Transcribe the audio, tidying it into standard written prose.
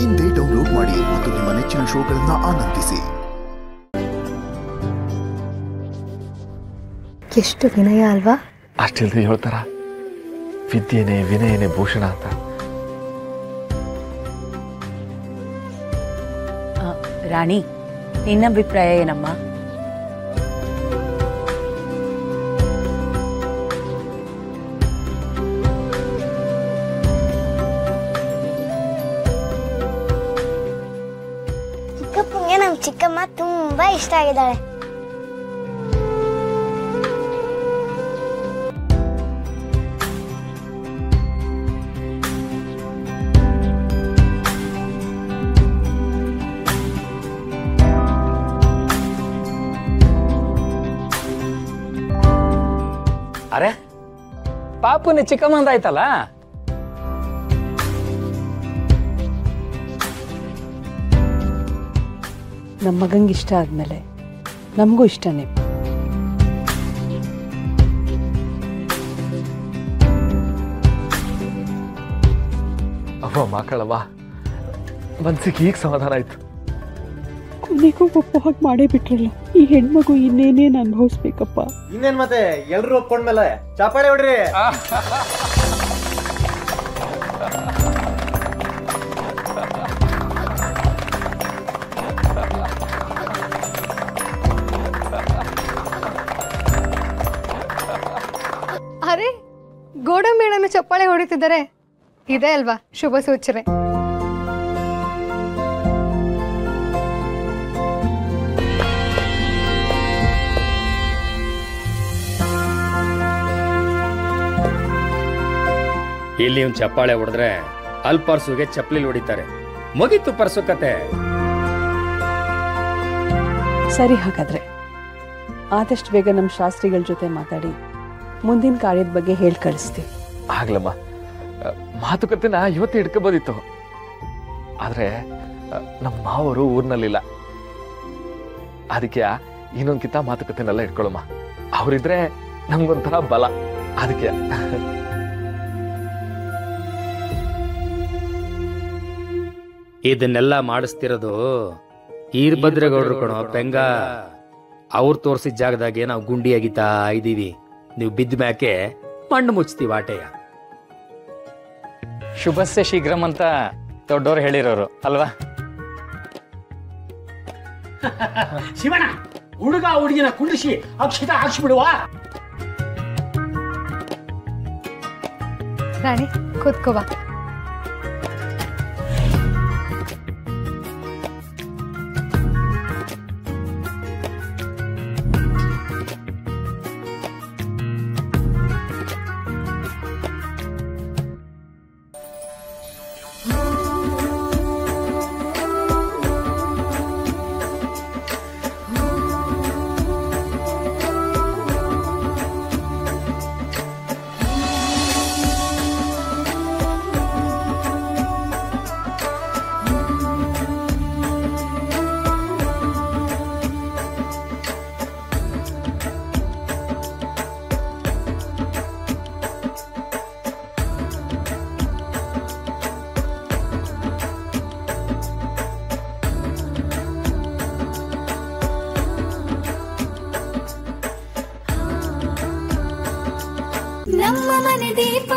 ಇಂದೇ ಡೌನ್ಲೋಡ್ ಮಾಡಿ ಮತ್ತು ನಿಮ್ಮ ನೆಚ್ಚಿನ ಶೋಗಳನ್ನು ಆನಂದಿಸಿ. ಎಷ್ಟು ವಿನಯ ಅಲ್ವಾ? ಅಷ್ಟಿಲ್ದೆ ಹೇಳ್ತಾರ ವಿದ್ಯೆನೇ ವಿನಯನೇ ಭೂಷಣ ಅಂತ. ರಾಣಿ, ನಿನ್ನ ಅಭಿಪ್ರಾಯ ಏನಮ್ಮ? ಚಿಕ್ಕಪ್ಪಂಗೆ ನಮ್ಮ ಚಿಕ್ಕಮ್ಮ ತುಂಬಾ ಇಷ್ಟ ಆಗಿದ್ದಾಳೆ. ಅರೆ ಪಾಪುನ ಚಿಕ್ಕಮ್ಮಂದ ಆಯ್ತಲ್ಲ. ನಮ್ಮ ಮಗಂಗೆ ಇಷ್ಟ ಆದ್ಮೇಲೆ ನಮಗೂ ಇಷ್ಟನೇ. ಅವ್ವ ಮಕ್ಕಳವ್ವ, ಮನ್ಸಿಗೆ ಈಗ ಸಮಾಧಾನ ಆಯ್ತು. ಕೊನೆಗೂ ಒಪ್ಪು ಹಾಗೆ ಮಾಡೇ ಬಿಟ್ರಲ್ಲ. ಈ ಹೆಣ್ಮಗು ಇನ್ನೇನೇನು ಅನುಭವಿಸ್ಬೇಕಪ್ಪ. ಇನ್ನೇನ್ ಮತ್ತೆ ಎಲ್ರು ಒಪ್ಕೊಂಡ್ಮೇಲೆ ಚಾಪಾಡೆ ಹೊಡ್ರಿ. ಅರೆ, ಗೋಡಂಬಿಯನ್ನು ಚಪ್ಪಾಳೆ ಹೊಡಿತಿದ್ದಾರೆ. ಇದೆ ಅಲ್ವಾ ಶುಭ ಸೂಚನೆ. ಇಲ್ಲಿ ಒಂದು ಚಪ್ಪಾಳೆ ಹೊಡೆದ್ರೆ ಅಲ್ಲಿ ಪರ್ಸುಗೆ ಚಪ್ಪಲಿ ಹೊಡಿತಾರೆ. ಮುಗೀತು ಪರ್ಸು ಕತೆ. ಸರಿ, ಹಾಗಾದ್ರೆ ಆದಷ್ಟು ಬೇಗ ನಮ್ಮ ಶಾಸ್ತ್ರಿಗಳ ಜೊತೆ ಮಾತಾಡಿ ಮುಂದಿನ ಕಾರ್ಯದ ಬಗ್ಗೆ ಹೇಳಿ ಕಳಿಸ್ತೀವಿ. ಆಗ್ಲಮ್ಮ, ಮಾತುಕತೆನ ಇವತ್ತು ಹಿಡ್ಕೋಬೋದಿತ್ತು. ಆದ್ರೆ ನಮ್ಮ ಮಾವರು ಊರ್ನಲ್ಲಿಲ್ಲ. ಅದಕ್ಕೆ ಇನ್ನೊಂದ್ಕಿಂತ ಮಾತುಕತೆನೆಲ್ಲ ಇಟ್ಕೊಳ್ಳಮ್ಮ. ಅವರಿದ್ರೆ ನಮ್ಗೊಂಥರ ಬಲ. ಅದಕ್ಕೆ ಇದನ್ನೆಲ್ಲ ಮಾಡಿಸ್ತಿರೋದು ಈರ್ಭದ್ರೇಗೌಡರು ಕಣೋ ಪೆಂಗ. ಅವ್ರು ತೋರಿಸಿದ ಜಾಗದಾಗೆ ನಾವು ಗುಂಡಿ ಅಗಿತಾ ಇದ್ದೀವಿ. ನೀವು ಬಿದ್ದ ಮ್ಯಾಕೆ ಮಣ್ಣು ಮುಚ್ತೀವಿ ಆಟೆಯ. ಶುಭಸ್ಯ ಶೀಘ್ರಂ ಅಂತ ದೊಡ್ಡವರು ಹೇಳಿರೋರು ಅಲ್ವಾ? ಶಿವಣ್ಣ, ಹುಡುಗ ಹುಡುಗಿನ ಕುಂಡಿಸಿ ಅಕ್ಷತ ಹಾಕ್ಸ್ಬಿಡುವ. ರಾಣಿ, ಕೂತ್ಕೋವಾ. ನಮ್ಮ ಮನೆ ದೀಪ